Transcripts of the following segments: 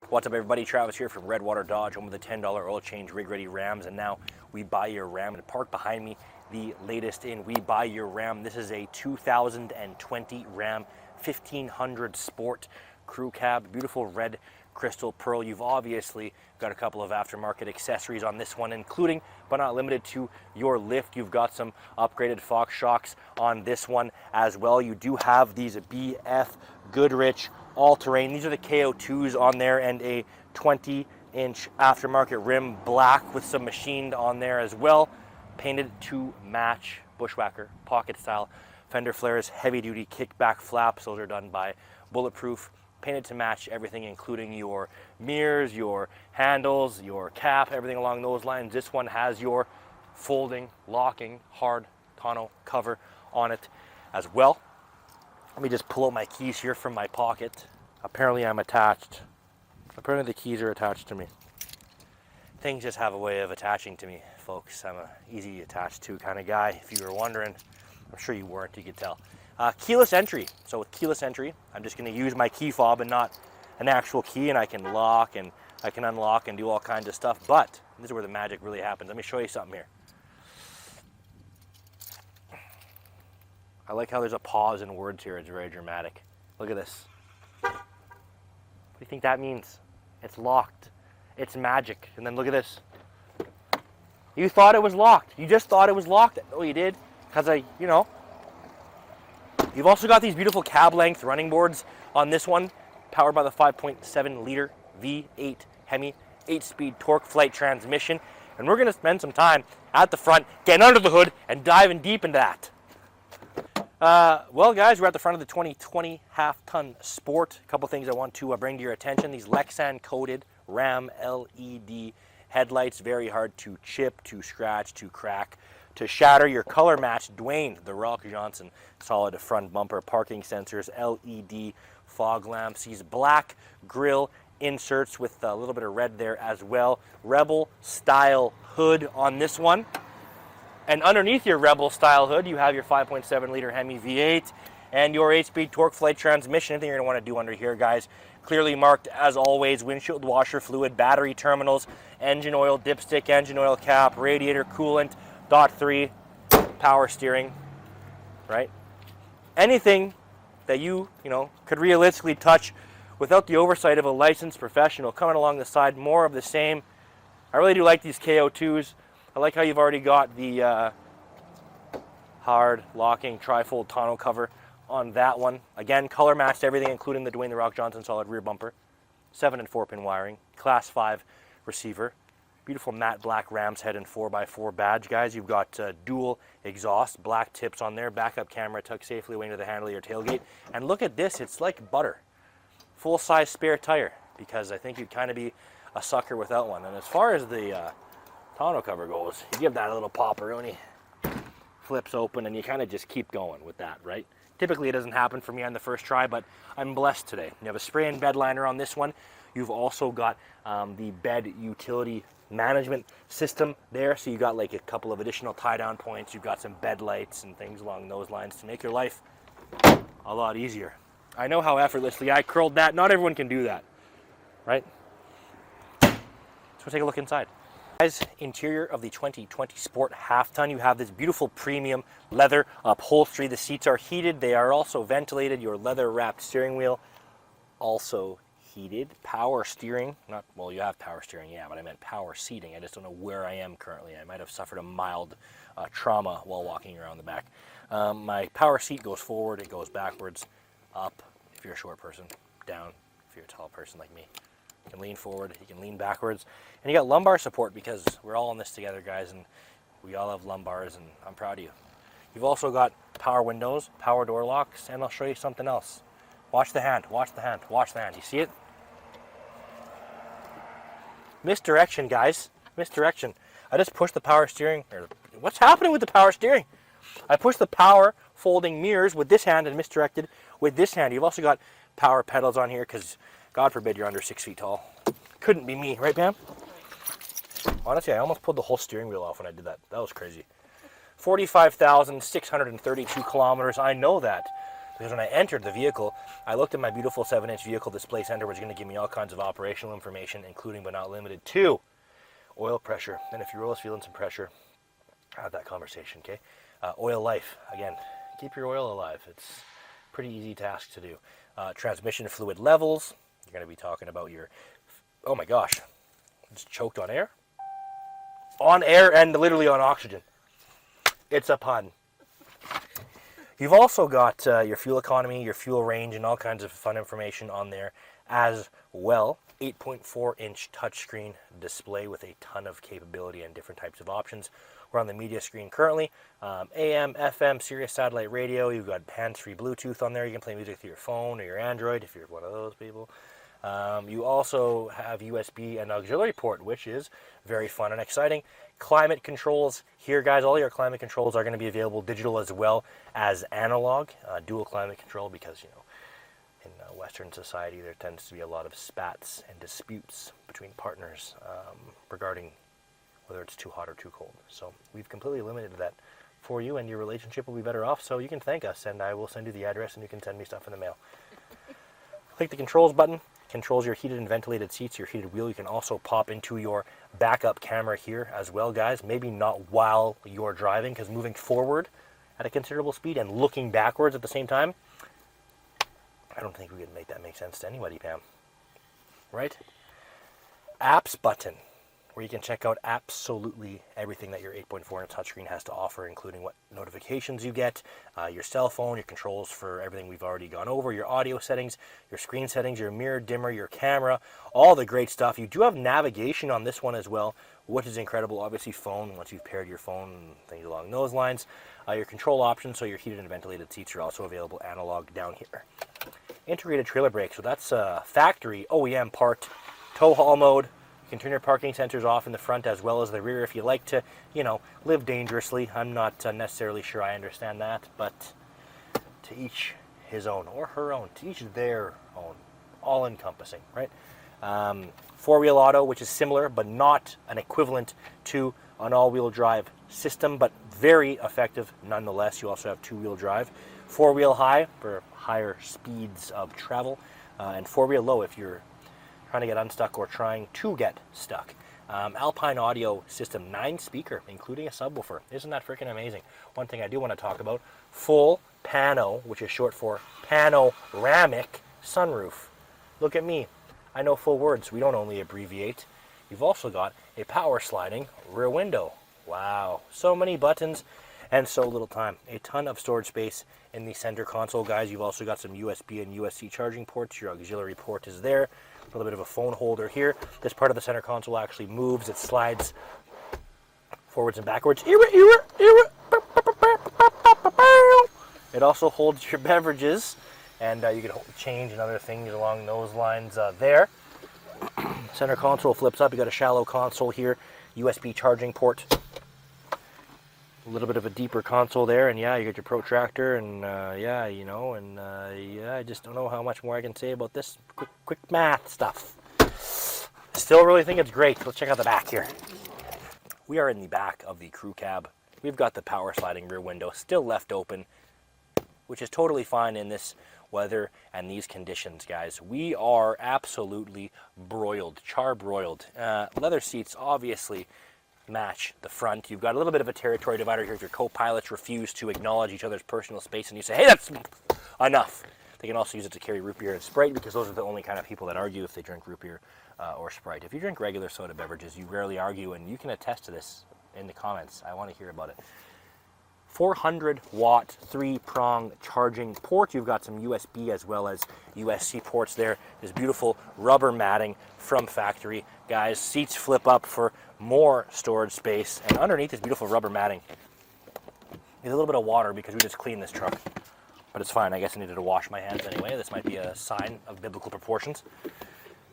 What's up everybody, Travis here from Redwater Dodge, home of the $10 oil change rig ready Rams, and now we buy your Ram. And parked behind me, the latest in We Buy Your Ram. This is a 2020 Ram 1500 Sport crew cab, beautiful red crystal pearl. You've obviously got a couple of aftermarket accessories on this one, including but not limited to your lift. You've got some upgraded Fox shocks on this one as well. You do have these BF Goodrich all-terrain. These are the KO2s on there, and a 20-inch aftermarket rim, black with some machined on there as well, painted to match bushwhacker pocket style fender flares, heavy duty kickback flaps. Those are done by Bulletproof, painted to match everything, including your mirrors, your handles, your cap, everything along those lines. This one has your folding, locking, hard tonneau cover on it as well. Let me just pull out my keys here from my pocket. Apparently I'm attached. Apparently the keys are attached to me. Things just have a way of attaching to me, folks. I'm an easy attached to kind of guy. If you were wondering, I'm sure you weren't, you could tell. Keyless entry. So with keyless entry, I'm just going to use my key fob and not an actual key, and I can lock and I can unlock and do all kinds of stuff. But this is where the magic really happens. Let me show you something here. I like how there's a pause in words here. It's very dramatic. Look at this. What do you think that means? It's locked. It's magic. And then look at this. You thought it was locked. You just thought it was locked. Oh, you did? Because You've also got these beautiful cab length running boards on this one, powered by the 5.7 liter V8 HEMI 8-speed torque flight transmission. And we're going to spend some time at the front, getting under the hood and diving deep into that. Well guys, we're at the front of the 2020 half-ton Sport. A couple things I want to bring to your attention. These Lexan coated Ram LED headlights, very hard to chip, to scratch, to crack, to shatter. Your color match Dwayne The Rock Johnson solid front bumper, parking sensors, LED fog lamps, these black grille inserts with a little bit of red there as well. Rebel style hood on this one. And underneath your Rebel style hood, you have your 5.7 liter HEMI V8 and your 8-speed torque flight transmission. Anything you're going to want to do under here, guys. Clearly marked as always: windshield washer fluid, battery terminals, engine oil dipstick, engine oil cap, radiator coolant, .3, power steering, right? Anything that you could realistically touch without the oversight of a licensed professional. Coming along the side, more of the same. I really do like these KO2s. I like how you've already got the hard locking trifold tonneau cover on that one. Again, color matched everything, including the Dwayne The Rock Johnson solid rear bumper. 7 and 4-pin wiring, class 5 receiver. Beautiful matte black ram's head and 4x4 badge, guys. You've got dual exhaust, black tips on there, backup camera tucked safely away into the handle of your tailgate. And look at this, it's like butter. Full-size spare tire, because I think you'd kind of be a sucker without one. And as far as the tonneau cover goes, you give that a little popperoni, flips open, and you kind of just keep going with that, right? Typically it doesn't happen for me on the first try, but I'm blessed today. You have a spray and bed liner on this one. You've also got the bed utility management system there, so you got like a couple of additional tie-down points. You've got some bed lights and things along those lines to make your life a lot easier. I know how effortlessly I curled that. Not everyone can do that, right? So we'll take a look inside. Guys, interior of the 2020 Sport half-ton, you have this beautiful premium leather upholstery. The seats are heated. They are also ventilated. Your leather-wrapped steering wheel also heated. Power steering. Well, you have power steering, yeah, but I meant power seating. I just don't know where I am currently. I might have suffered a mild trauma while walking around the back. My power seat goes forward. It goes backwards, up if you're a short person, down if you're a tall person like me. You can lean forward, you can lean backwards, and you got lumbar support, because we're all in this together, guys, and we all have lumbars, and I'm proud of you. You've also got power windows, power door locks, and I'll show you something else. Watch the hand, watch the hand, watch the hand. You see it? Misdirection, guys. Misdirection. I just pushed the power steering. What's happening with the power steering? I pushed the power folding mirrors with this hand and misdirected with this hand. You've also got power pedals on here, because God forbid you're under 6 feet tall. Couldn't be me, right, Pam? Honestly, I almost pulled the whole steering wheel off when I did that. That was crazy. 45,632 kilometers. I know that because when I entered the vehicle, I looked at my beautiful 7-inch vehicle display center, which is going to give me all kinds of operational information, including but not limited to oil pressure. And if your oil is feeling some pressure, have that conversation, okay? Oil life, again, keep your oil alive. It's a pretty easy task to do. Transmission fluid levels, you're going to be talking about your, oh my gosh, just choked on air? On air and literally on oxygen. It's a pun. You've also got your fuel economy, your fuel range, and all kinds of fun information on there as well. 8.4-inch touchscreen display with a ton of capability and different types of options. We're on the media screen currently. AM, FM, Sirius satellite radio. You've got hands-free Bluetooth on there. You can play music through your phone or your Android if you're one of those people. You also have USB and auxiliary port, which is very fun and exciting. Climate controls here, guys. All your climate controls are going to be available digital as well as analog. Dual climate control because, you know, in Western society there tends to be a lot of spats and disputes between partners regarding whether it's too hot or too cold. So we've completely eliminated that for you, and your relationship will be better off. So you can thank us, and I will send you the address, and you can send me stuff in the mail. Click the controls button. Controls your heated and ventilated seats, your heated wheel. You can also pop into your backup camera here as well, guys. Maybe not while you're driving, because moving forward at a considerable speed and looking backwards at the same time, I don't think we could make that make sense to anybody, Pam. Right? Apps button, where you can check out absolutely everything that your 8.4-inch touchscreen has to offer, including what notifications you get, your cell phone, your controls for everything we've already gone over, your audio settings, your screen settings, your mirror dimmer, your camera, all the great stuff. You do have navigation on this one as well, which is incredible. Obviously phone, once you've paired your phone and things along those lines. Your control options, so your heated and ventilated seats are also available analog down here. Integrated trailer brake, so that's a factory OEM part. Tow haul mode. You can turn your parking sensors off in the front as well as the rear if you like to, you know, live dangerously. I'm not necessarily sure I understand that, but to each his own or her own, to each their own, all encompassing, right? Four-wheel auto, which is similar but not an equivalent to an all-wheel drive system, but very effective nonetheless. You also have two-wheel drive. Four-wheel high for higher speeds of travel, and four-wheel low if you're trying to get unstuck or trying to get stuck. Alpine audio system, 9-speaker, including a subwoofer. Isn't that freaking amazing? One thing I do want to talk about, full pano, which is short for panoramic sunroof. Look at me. I know full words. We don't only abbreviate. You've also got a power sliding rear window. Wow. So many buttons and so little time. A ton of storage space in the center console, guys. You've also got some USB and USB charging ports. Your auxiliary port is there. A little bit of a phone holder here. This part of the center console actually moves. It slides forwards and backwards. It also holds your beverages, and you can change and other things along those lines there. Center console flips up. You got a shallow console here. USB charging port. A little bit of a deeper console there, and yeah, you got your protractor, and yeah, you know, and yeah, I just don't know how much more I can say about this quick math stuff. Still really think it's great. Let's check out the back here. We are in the back of the crew cab. We've got the power sliding rear window still left open, which is totally fine in this weather and these conditions, guys. We are absolutely broiled, charbroiled. Leather seats, obviously, match the front. You've got a little bit of a territory divider here if your co-pilots refuse to acknowledge each other's personal space and you say, hey, that's enough. They can also use it to carry root beer and Sprite, because those are the only kind of people that argue if they drink root beer or Sprite. If you drink regular soda beverages, you rarely argue, and you can attest to this in the comments. I want to hear about it. 400-watt 3-prong charging port. You've got some USB as well as USB ports there. This beautiful rubber matting from factory. Guys, seats flip up for more storage space, and underneath this beautiful rubber matting is a little bit of water because we just cleaned this truck. But it's fine. I guess I needed to wash my hands anyway. This might be a sign of biblical proportions.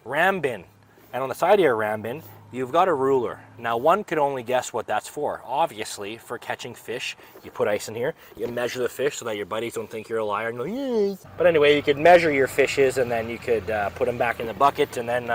Ram bin. And on the side of your ram bin, you've got a ruler. Now, one could only guess what that's for. Obviously, for catching fish. You put ice in here, you measure the fish so that your buddies don't think you're a liar and go, yes. But anyway, you could measure your fishes, and then you could put them back in the bucket, and then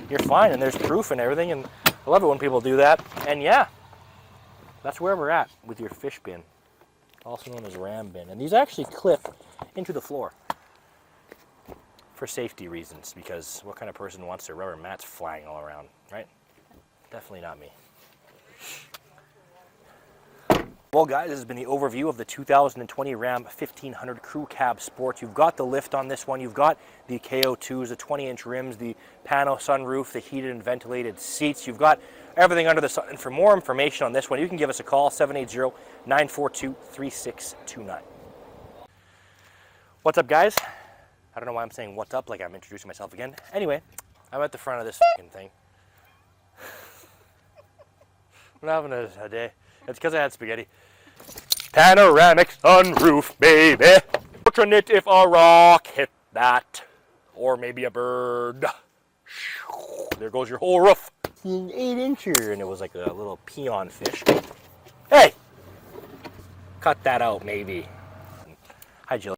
you're fine, and there's proof and everything, and I love it when people do that. And yeah, that's where we're at with your fish bin, also known as ram bin. And these actually clip into the floor. for safety reasons, because what kind of person wants their rubber mats flying all around, right? Definitely not me. Well guys, this has been the overview of the 2020 Ram 1500 Crew Cab Sport. You've got the lift on this one, you've got the KO2s, the 20-inch rims, the Pano sunroof, the heated and ventilated seats. You've got everything under the sun. And for more information on this one, you can give us a call, 780-942-3629. What's up guys? I don't know why I'm saying what's up like I'm introducing myself again. Anyway, I'm at the front of this fucking thing. I'm having a day. It's because I had spaghetti. Panoramic sunroof, baby. Fortunate if a rock hit that. Or maybe a bird. There goes your whole roof. 8-incher, and it was like a little peon fish. Hey! Cut that out, maybe. Hi, Jill.